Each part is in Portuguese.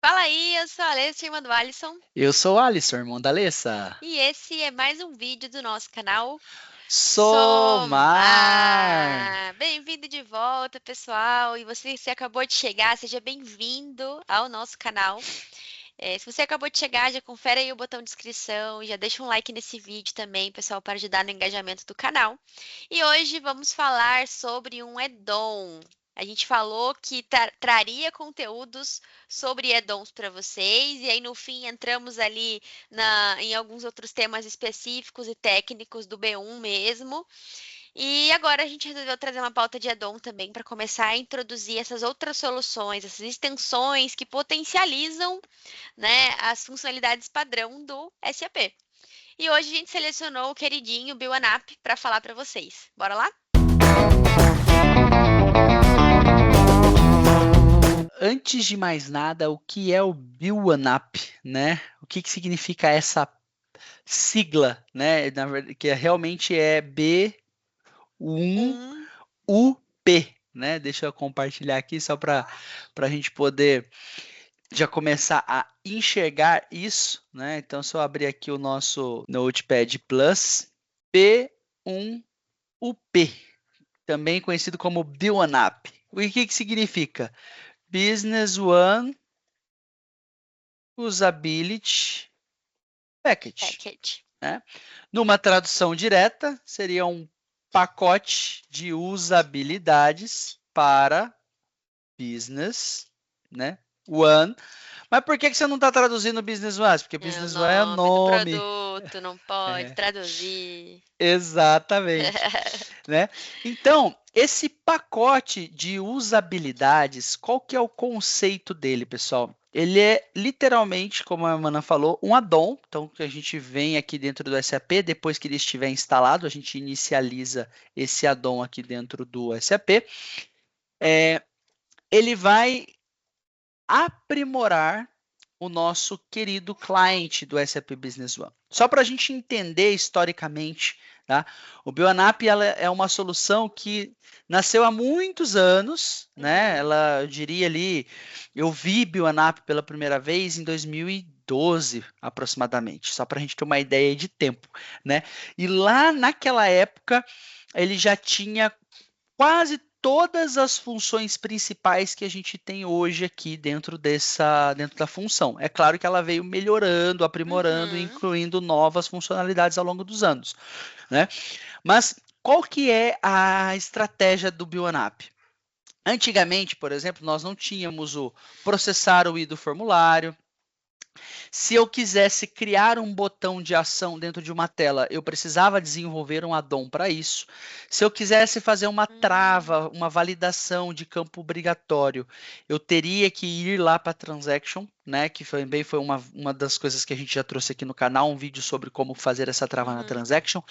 Fala aí, eu sou a Alessa, irmã do Alisson, Eu sou o Alisson, irmão da Alessa. e esse é mais um vídeo do nosso canal Somar! Somar. Bem-vindo de volta, pessoal. E você, se acabou de chegar, seja bem-vindo ao nosso canal. Se você acabou de chegar, já confere aí o botão de inscrição, já deixa um like nesse vídeo também, pessoal, para ajudar no engajamento do canal. E hoje vamos falar sobre um add-on. A gente falou que traria conteúdos sobre add-ons para vocês, e aí no fim entramos ali em alguns outros temas específicos e técnicos do B1 mesmo. E agora a gente resolveu trazer uma pauta de add-on também para começar a introduzir essas outras soluções, essas extensões que potencializam, né, as funcionalidades padrão do SAP. E hoje a gente selecionou o queridinho BuildAnApp para falar para vocês. Bora lá? Antes de mais nada, o que é o BuildAnApp, né? O que significa essa sigla, né? Na verdade, que realmente é B1UP, Um, né? Deixa eu compartilhar aqui só para a gente poder já começar a enxergar isso, né? Então, se eu abrir aqui o nosso Notepad Plus, B1UP, também conhecido como BuildAnApp. O que significa? Business One Usability Package, package. né? Numa tradução direta, seria um pacote de usabilidades para Business, né? One. Mas por que você não está traduzindo Business One? Porque É o Business One é nome do nome. produto, não pode É, traduzir. exatamente. Né? Então, esse pacote de usabilidades, qual que é o conceito dele, pessoal? Ele é literalmente, como a Mana falou, um add-on. Então, que a gente vem aqui dentro do SAP, depois que ele estiver instalado, a gente inicializa esse add-on aqui dentro do SAP. Ele vai aprimorar o nosso querido cliente do SAP Business One. Só para a gente entender historicamente, tá? O BioAnap ela é uma solução que nasceu há muitos anos, né? Uhum. Ela, eu diria ali, eu vi BioAnap pela primeira vez em 2012, aproximadamente, só para a gente ter uma ideia de tempo, né? E lá naquela época ele já tinha quase todas as funções principais que a gente tem hoje aqui dentro da função. É claro que ela veio melhorando, aprimorando, Uhum. incluindo novas funcionalidades ao longo dos anos, né? Mas qual que é a estratégia do BioAnap? Antigamente, por exemplo, nós não tínhamos o processar o I do formulário. Se eu quisesse criar um botão de ação dentro de uma tela, eu precisava desenvolver um add-on para isso. Se eu quisesse fazer uma Hum. trava, uma validação de campo obrigatório, eu teria que ir lá para Transaction, né? Que também foi uma das coisas que a gente já trouxe aqui no canal, um vídeo sobre como fazer essa trava na Uhum. Transaction.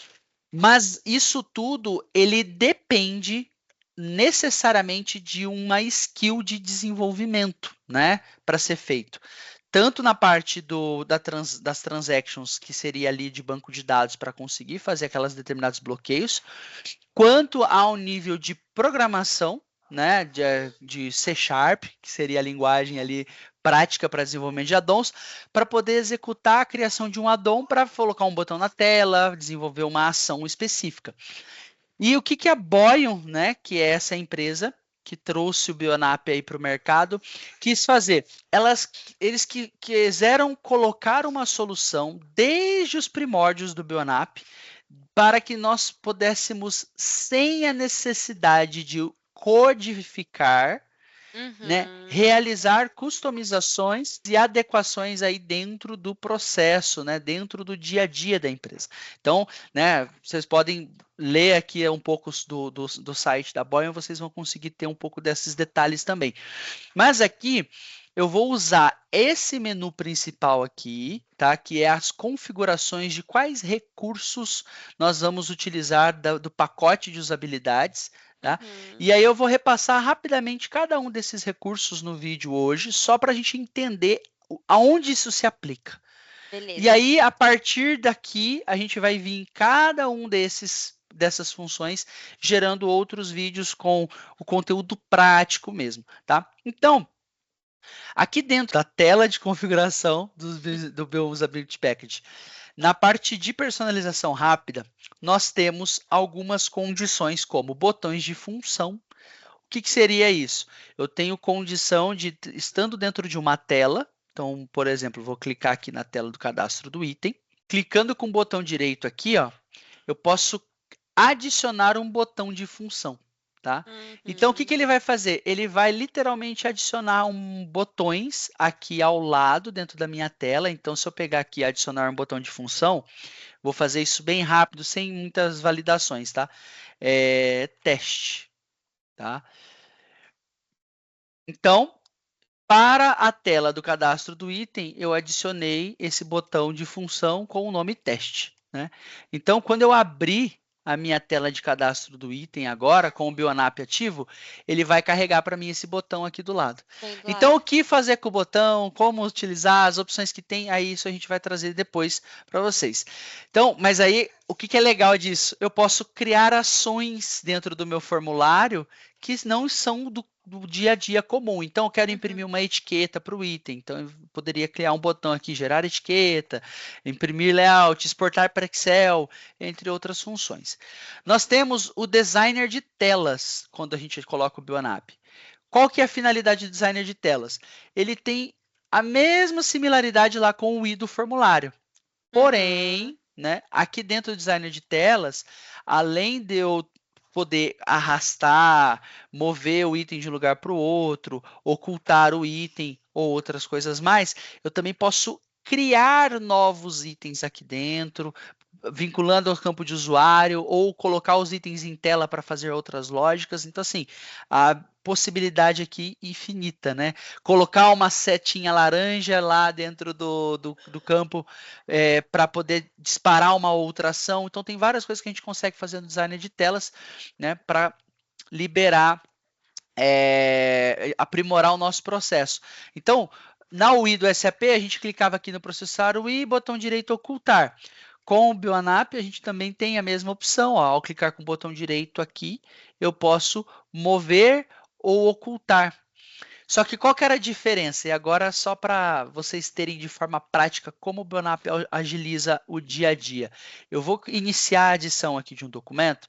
Mas isso tudo, ele depende necessariamente de uma skill de desenvolvimento, né, para ser feito. Tanto na parte das transactions, que seria ali de banco de dados para conseguir fazer aquelas determinados bloqueios, quanto ao nível de programação, né, de C Sharp, que seria a linguagem ali prática para desenvolvimento de addons, para poder executar a criação de um addon para colocar um botão na tela, desenvolver uma ação específica. E o que a Boyon, né, que é essa empresa que trouxe o Bionap aí para o mercado, quis fazer? Eles quiseram colocar uma solução desde os primórdios do Bionap para que nós pudéssemos, sem a necessidade de codificar, né, Uhum. realizar customizações e adequações aí dentro do processo, né, dentro do dia a dia da empresa. Então, né, vocês podem ler aqui um pouco do site da Boeing, vocês vão conseguir ter um pouco desses detalhes também. Mas aqui eu vou usar esse menu principal aqui, tá? Que é as configurações de quais recursos nós vamos utilizar do pacote de usabilidades, tá? Uhum. E aí eu vou repassar rapidamente cada um desses recursos no vídeo hoje, só para a gente entender aonde isso se aplica. E Beleza. aí, a partir daqui, a gente vai vir em cada um dessas funções, gerando outros vídeos com o conteúdo prático mesmo, tá? Então, Aqui dentro da tela de configuração do meu Usability Package, na parte de personalização rápida, nós temos algumas condições como botões de função. O que seria isso? Eu tenho condição de, estando dentro de uma tela, então, por exemplo, vou clicar aqui na tela do cadastro do item, clicando com o botão direito aqui, ó, eu posso adicionar um botão de função. Tá? Então, o que ele vai fazer? Ele vai literalmente adicionar botões aqui ao lado dentro da minha tela. Então, se eu pegar aqui e adicionar um botão de função, vou fazer isso bem rápido, sem muitas validações, tá? Teste, tá? Então, para a tela do cadastro do item, eu adicionei esse botão de função com o nome teste, né? Então, quando eu abrir a minha tela de cadastro do item agora, com o Bionap ativo, ele vai carregar para mim esse botão aqui do lado. Então, o que fazer com o botão, como utilizar, as opções que tem, aí isso a gente vai trazer depois para vocês. Então, mas aí, o que é legal disso? Eu posso criar ações dentro do meu formulário que não são do dia a dia comum. Então, eu quero imprimir uma etiqueta para o item. Então, eu poderia criar um botão aqui, gerar etiqueta, imprimir layout, exportar para Excel, entre outras funções. Nós temos o designer de telas, quando a gente coloca o Bionap. Qual que é a finalidade do designer de telas? Ele tem a mesma similaridade lá com o i do formulário. Porém, né, aqui dentro do designer de telas, além de eu poder arrastar, mover o item de um lugar para o outro, ocultar o item ou outras coisas mais, eu também posso criar novos itens aqui dentro, vinculando ao campo de usuário ou colocar os itens em tela para fazer outras lógicas. Então, assim, a possibilidade aqui infinita, né? Colocar uma setinha laranja lá dentro do campo para poder disparar uma outra ação. Então, tem várias coisas que a gente consegue fazer no designer de telas, né? Para liberar, aprimorar o nosso processo. Então, na UI do SAP, a gente clicava aqui no processar UI, botão direito ocultar. Com o Bionap, a gente também tem a mesma opção. Ó, ao clicar com o botão direito aqui, eu posso mover ou ocultar. Só que qual que era a diferença? E agora, só para vocês terem de forma prática como o Bionap agiliza o dia a dia. Eu vou iniciar a adição aqui de um documento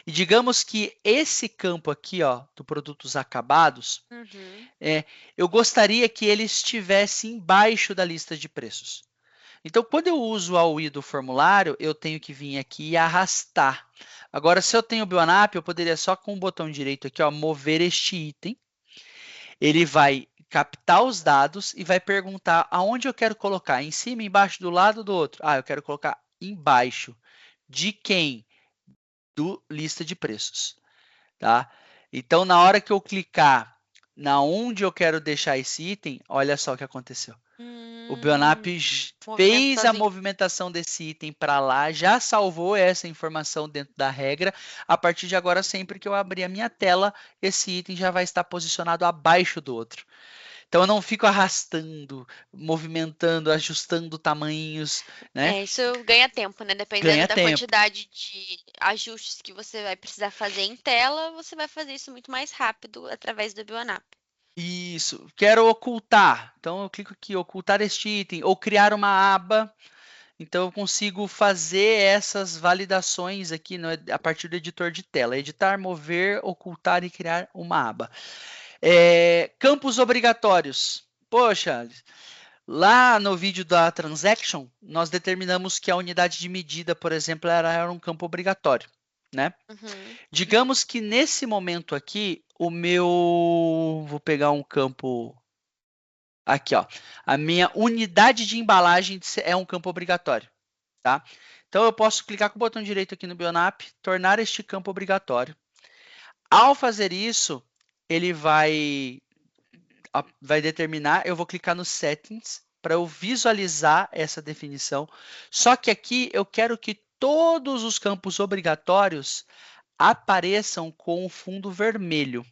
e digamos que esse campo aqui, ó, do produtos acabados, eu gostaria que ele estivesse embaixo da lista de preços. Então, quando eu uso a UI do formulário, eu tenho que vir aqui e arrastar. Agora, se eu tenho o Bionap, eu poderia só com o botão direito aqui, ó, mover este item. Ele vai captar os dados e vai perguntar aonde eu quero colocar, em cima, embaixo, do lado, do outro. Ah, eu quero colocar embaixo. De quem? Do lista de preços, tá? Então, na hora que eu clicar na onde eu quero deixar esse item, olha só o que aconteceu. O Bionap fez a movimentação desse item para lá, já salvou essa informação dentro da regra. A partir de agora, sempre que eu abrir a minha tela, esse item já vai estar posicionado abaixo do outro. Então eu não fico arrastando, movimentando, ajustando tamanhos, né? Isso ganha tempo, né? Dependendo da quantidade de ajustes que você vai precisar fazer em tela, você vai fazer isso muito mais rápido através do Bionap. Isso, quero ocultar. Então eu clico aqui, ocultar este item, ou criar uma aba. Então eu consigo fazer essas validações aqui a partir do editor de tela. Editar, mover, ocultar e criar uma aba. Campos obrigatórios. Poxa, lá no vídeo da transaction, nós determinamos que a unidade de medida, por exemplo, era um campo obrigatório, né? Digamos que nesse momento aqui, vou pegar um campo aqui, ó. A minha unidade de embalagem é um campo obrigatório, tá? Então eu posso clicar com o botão direito aqui no Bionap, tornar este campo obrigatório. Ao fazer isso, ele vai determinar, eu vou clicar no Settings para eu visualizar essa definição. Só que aqui eu quero que todos os campos obrigatórios apareçam com o fundo vermelho.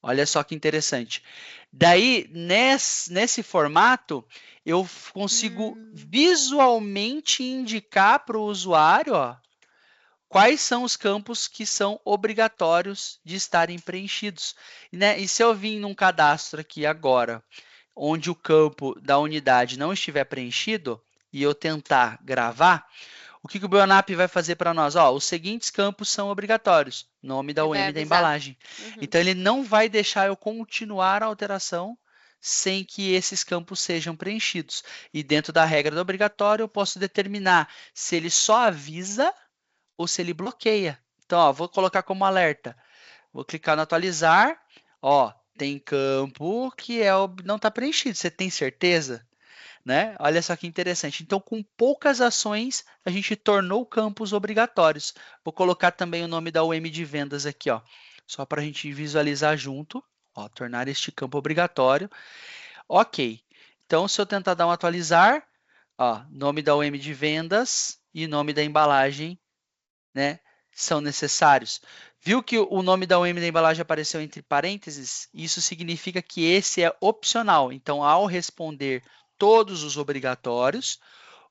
Olha só que interessante. Daí, nesse formato, eu consigo visualmente indicar para o usuário, ó, quais são os campos que são obrigatórios de estarem preenchidos, né? E se eu vim num cadastro aqui agora, onde o campo da unidade não estiver preenchido, e eu tentar gravar, o que o Bionap vai fazer para nós? Ó, os seguintes campos são obrigatórios, nome da Ele vai UM da avisar. embalagem. Uhum. Então, ele não vai deixar eu continuar a alteração sem que esses campos sejam preenchidos. E dentro da regra do obrigatório, eu posso determinar se ele só avisa ou se ele bloqueia. Então, ó, vou colocar como alerta. Vou clicar no atualizar. Ó, tem campo que não está preenchido. Você tem certeza? Né? Olha só que interessante. Então, com poucas ações, a gente tornou campos obrigatórios. Vou colocar também o nome da UM de vendas aqui, ó, só para a gente visualizar junto. Ó, tornar este campo obrigatório. Ok. Então, se eu tentar dar um atualizar, ó, nome da UM de vendas e nome da embalagem, né, são necessários. Viu que o nome da UM da embalagem apareceu entre parênteses? Isso significa que esse é opcional. Então, ao responder todos os obrigatórios,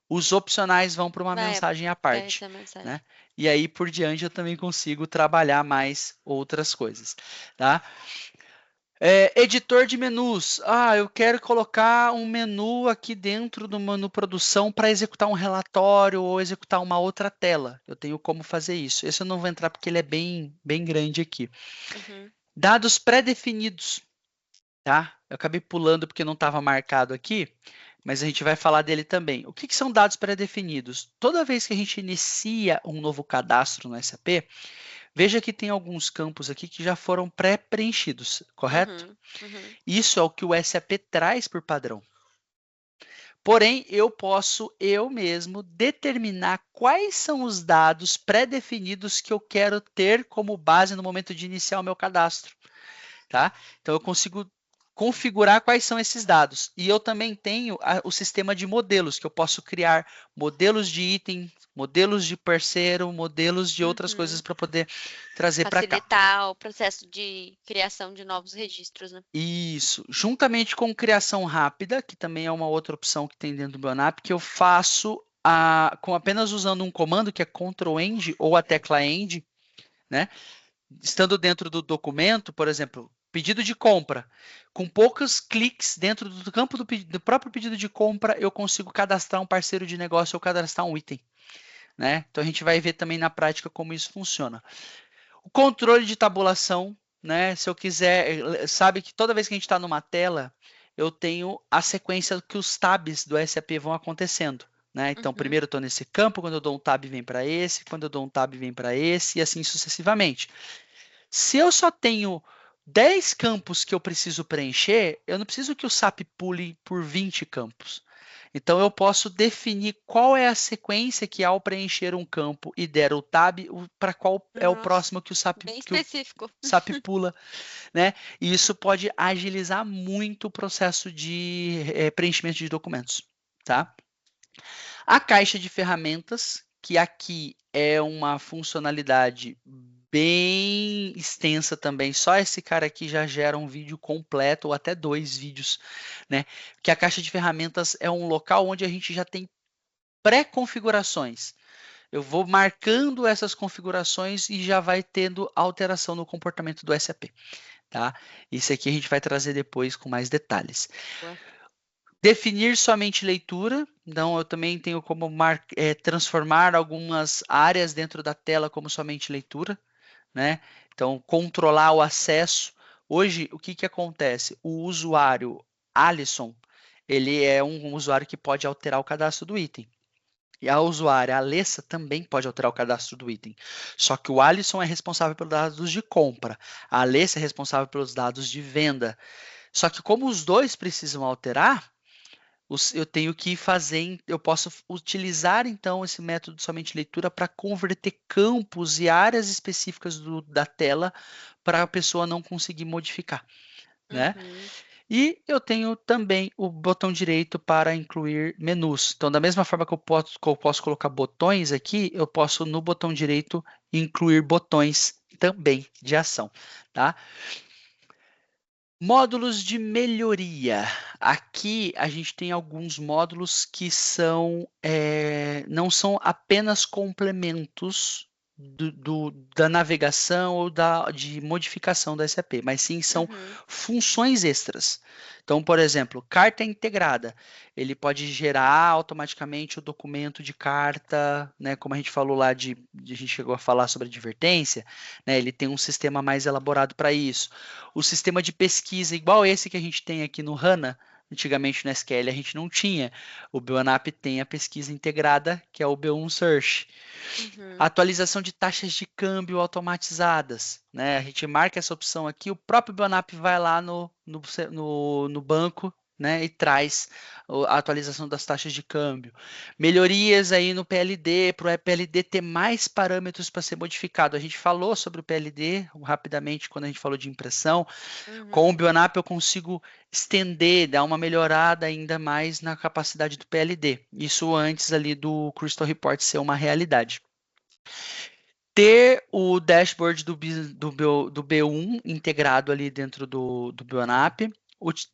os opcionais vão para uma Vai mensagem à parte, essa mensagem. né? E aí por diante eu também consigo trabalhar mais outras coisas, tá? Editor de menus. Ah, eu quero colocar um menu aqui dentro do menu produção para executar um relatório ou executar uma outra tela. Eu tenho como fazer isso. Esse eu não vou entrar porque ele é bem grande aqui. Uhum. Dados pré-definidos, tá? Eu acabei pulando porque não estava marcado aqui, mas a gente vai falar dele também. O que são dados pré-definidos? Toda vez que a gente inicia um novo cadastro no SAP, veja que tem alguns campos aqui que já foram pré-preenchidos, correto? Uhum. Isso é o que o SAP traz por padrão. Porém, eu posso eu mesmo determinar quais são os dados pré-definidos que eu quero ter como base no momento de iniciar o meu cadastro. Tá? Então, eu consigo configurar quais são esses dados. E eu também tenho o sistema de modelos, que eu posso criar modelos de item, modelos de parceiro, modelos de outras coisas para poder trazer para cá. Facilitar o processo de criação de novos registros, né? Isso, juntamente com criação rápida, que também é uma outra opção que tem dentro do Bionap, que eu faço com apenas usando um comando que é Ctrl+End ou a tecla End, né? Estando dentro do documento, por exemplo, pedido de compra, com poucos cliques dentro do campo do próprio pedido de compra, eu consigo cadastrar um parceiro de negócio ou cadastrar um item, né? Então a gente vai ver também na prática como isso funciona. O controle de tabulação, né? Se eu quiser, sabe que toda vez que a gente está numa tela, eu tenho a sequência que os tabs do SAP vão acontecendo. Né? Então, primeiro eu estou nesse campo, quando eu dou um tab vem para esse, quando eu dou um tab vem para esse, e assim sucessivamente. Se eu só tenho 10 campos que eu preciso preencher, eu não preciso que o SAP pule por 20 campos. Então, eu posso definir qual é a sequência que, ao preencher um campo e der o tab, para qual é o próximo que o SAP, bem que o específico. SAP pula. Né? E isso pode agilizar muito o processo de preenchimento de documentos. Tá? A caixa de ferramentas, que aqui é uma funcionalidade bem extensa também. Só esse cara aqui já gera um vídeo completo ou até 2 vídeos, né? Que a caixa de ferramentas é um local onde a gente já tem pré-configurações. Eu vou marcando essas configurações e já vai tendo alteração no comportamento do SAP, tá? Isso aqui a gente vai trazer depois com mais detalhes. Boa. Definir somente leitura, então eu também tenho como transformar algumas áreas dentro da tela como somente leitura, né? Então, controlar o acesso. Hoje, o que acontece? O usuário Alisson, ele é um usuário que pode alterar o cadastro do item. E a usuária Alessa também pode alterar o cadastro do item. Só que o Alisson é responsável pelos dados de compra. A Alessa é responsável pelos dados de venda. Só que como os dois precisam alterar, eu tenho que fazer, eu posso utilizar então esse método de somente leitura para converter campos e áreas específicas da tela para a pessoa não conseguir modificar, né? E eu tenho também o botão direito para incluir menus. Então, da mesma forma que eu posso colocar botões aqui, eu posso no botão direito incluir botões também de ação, tá? Módulos de melhoria. Aqui a gente tem alguns módulos que não são apenas complementos da navegação ou de modificação da SAP, mas sim são Uhum. funções extras. Então, por exemplo, carta integrada, ele pode gerar automaticamente o documento de carta, né, como a gente falou lá a gente chegou a falar sobre advertência, né, ele tem um sistema mais elaborado para isso. O sistema de pesquisa, igual esse que a gente tem aqui no HANA, antigamente no SQL a gente não tinha. O BioAnap tem a pesquisa integrada, que é o B1 Search. Uhum. Atualização de taxas de câmbio automatizadas, né? A gente marca essa opção aqui, o próprio Bonap vai lá no banco, né, e traz a atualização das taxas de câmbio. Melhorias aí no PLD, para o PLD ter mais parâmetros para ser modificado. A gente falou sobre o PLD rapidamente quando a gente falou de impressão. Com o Uhum. Bionap eu consigo estender, dar uma melhorada ainda mais na capacidade do PLD. Isso antes ali do Crystal Report ser uma realidade. Ter o dashboard do B1 integrado ali dentro do Bionap.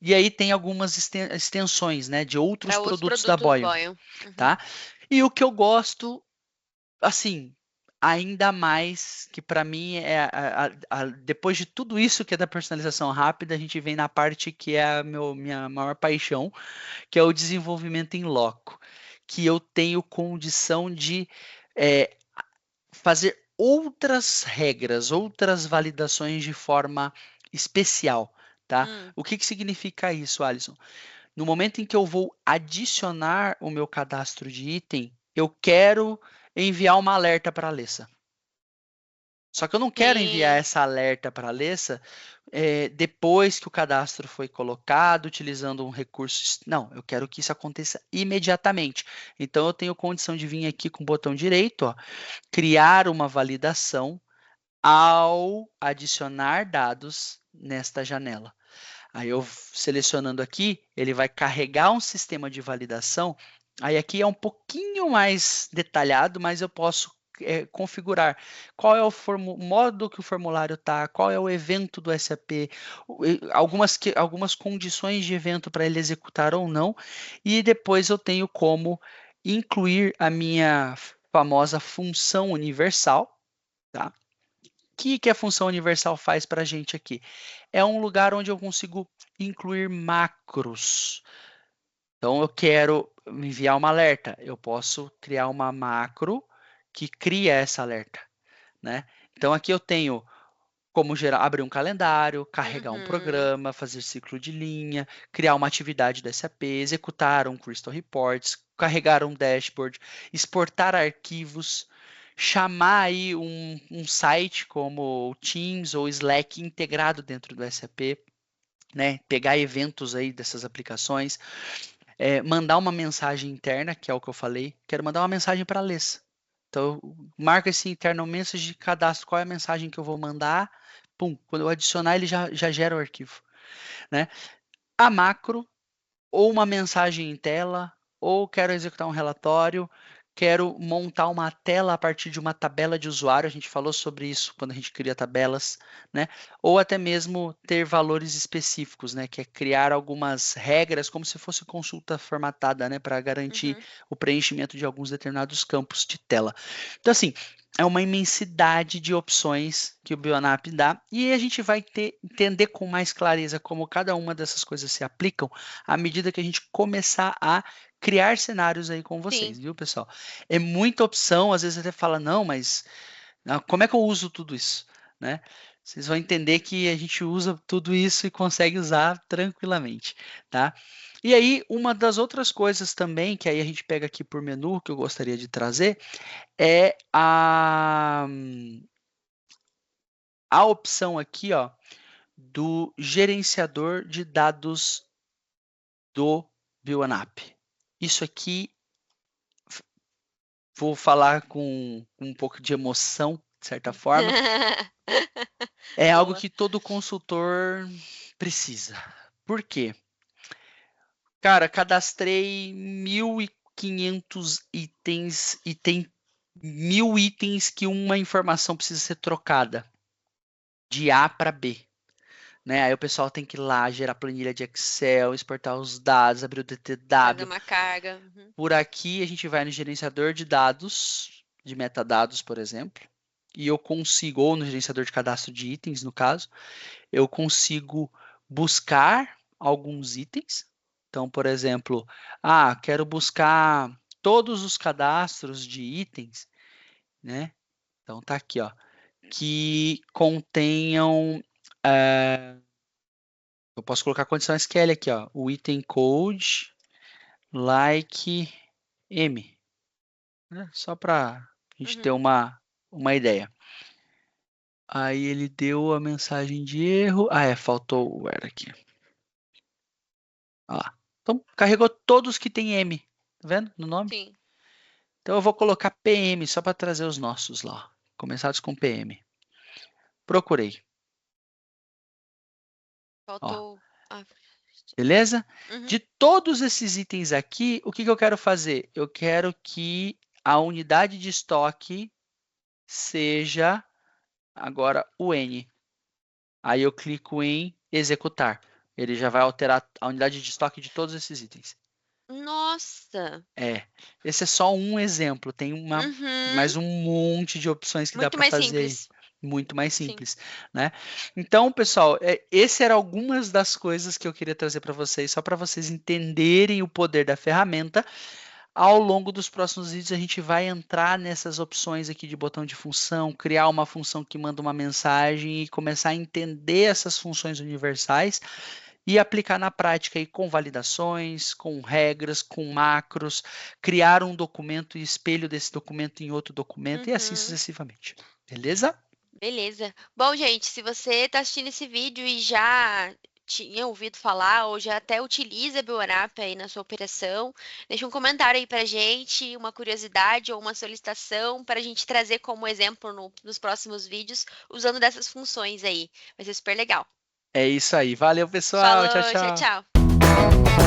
E aí tem algumas extensões, né, de outros Para outros produtos da produtos Boyan, Boyan. Uhum. tá? E o que eu gosto, assim, ainda mais que para mim depois de tudo isso que é da personalização rápida, a gente vem na parte que é a minha maior paixão, que é o desenvolvimento em loco, que eu tenho condição de é, fazer outras regras, outras validações de forma especial, tá? Hum. O que significa isso, Alisson? No momento em que eu vou adicionar o meu cadastro de item, eu quero enviar uma alerta para a Alessa. Só que eu não quero enviar Sim. essa alerta para a Alessa depois que o cadastro foi colocado, utilizando um recurso. Não, eu quero que isso aconteça imediatamente. Então eu tenho condição de vir aqui com o botão direito, ó, criar uma validação ao adicionar dados nesta janela. Aí eu selecionando aqui, ele vai carregar um sistema de validação. Aí aqui é um pouquinho mais detalhado, mas eu posso configurar qual é o modo que o formulário está, qual é o evento do SAP, algumas condições de evento para ele executar ou não, e depois eu tenho como incluir a minha famosa função universal, tá? Que a função universal faz para a gente aqui? É um lugar onde eu consigo incluir macros. Então, eu quero enviar uma alerta. Eu posso criar uma macro que cria essa alerta, né? Então, aqui eu tenho como abrir um calendário, carregar um Uhum. programa, fazer ciclo de linha, criar uma atividade do SAP, executar um Crystal Reports, carregar um dashboard, exportar arquivos, chamar aí um site como o Teams ou Slack integrado dentro do SAP, né? Pegar eventos aí dessas aplicações, mandar uma mensagem interna, que é o que eu falei, quero mandar uma mensagem para a Alessa. Então, marca esse internal message de cadastro, qual é a mensagem que eu vou mandar, pum, quando eu adicionar ele já gera o arquivo, né? A macro, ou uma mensagem em tela, ou quero executar um relatório, quero montar uma tela a partir de uma tabela de usuário, a gente falou sobre isso quando a gente cria tabelas, né? Ou até mesmo ter valores específicos, né? Que é criar algumas regras como se fosse consulta formatada, né? Para garantir Uhum. o preenchimento de alguns determinados campos de tela. Então, assim, é uma imensidade de opções que o Bionap dá e a gente vai entender com mais clareza como cada uma dessas coisas se aplicam à medida que a gente começar a criar cenários aí com Sim. vocês, viu, pessoal? É muita opção, às vezes até fala, não, mas como é que eu uso tudo isso, né? Vocês vão entender que a gente usa tudo isso e consegue usar tranquilamente, tá? E aí, uma das outras coisas também, que aí a gente pega aqui por menu, que eu gostaria de trazer, é a opção aqui, ó, do gerenciador de dados do Bionap. Isso aqui, vou falar com um pouco de emoção, de certa forma, é algo Boa. que todo consultor precisa. Por quê? Cara, cadastrei 1.500 itens e tem 1.000 itens que uma informação precisa ser trocada de A para B. Né? Aí o pessoal tem que ir lá, gerar planilha de Excel, exportar os dados, abrir o Fazer DTW. uma carga. Uhum. Por aqui a gente vai no gerenciador de dados, de metadados, por exemplo. e eu consigo, ou no gerenciador de cadastro de itens, no caso, eu consigo buscar alguns itens. Então, por exemplo, quero buscar todos os cadastros de itens, né? Então tá aqui, ó, que contenham, eu posso colocar a condição SQL aqui, ó, o item code like M, né? Só para a gente ter uma ideia. Aí ele deu a mensagem de erro. Faltou o where aqui. Olha lá. Então, carregou todos que tem M, tá vendo no nome? Sim. Então eu vou colocar PM só para trazer os nossos lá, começados com PM. Procurei. Faltou. Beleza? De todos esses itens aqui, o que eu quero fazer? Eu quero que a unidade de estoque seja agora o N. Aí eu clico em executar. Ele já vai alterar a unidade de estoque de todos esses itens. Nossa! Esse é só um exemplo. Tem mais um monte de opções que dá para fazer. Simples. Muito mais simples, né? Então, pessoal, esse eram algumas das coisas que eu queria trazer para vocês, só para vocês entenderem o poder da ferramenta. Ao longo dos próximos vídeos, a gente vai entrar nessas opções aqui de botão de função, criar uma função que manda uma mensagem e começar a entender essas funções universais e aplicar na prática aí com validações, com regras, com macros, criar um documento e espelho desse documento em outro documento e assim sucessivamente. Beleza? Beleza. Bom, gente, se você está assistindo esse vídeo e já tinha ouvido falar ou já até utiliza a Buonap aí na sua operação, deixa um comentário aí pra gente, uma curiosidade ou uma solicitação para a gente trazer como exemplo nos próximos vídeos, usando dessas funções aí. Vai ser super legal. É isso aí. Valeu, pessoal. Falou, Tchau, tchau, tchau. tchau.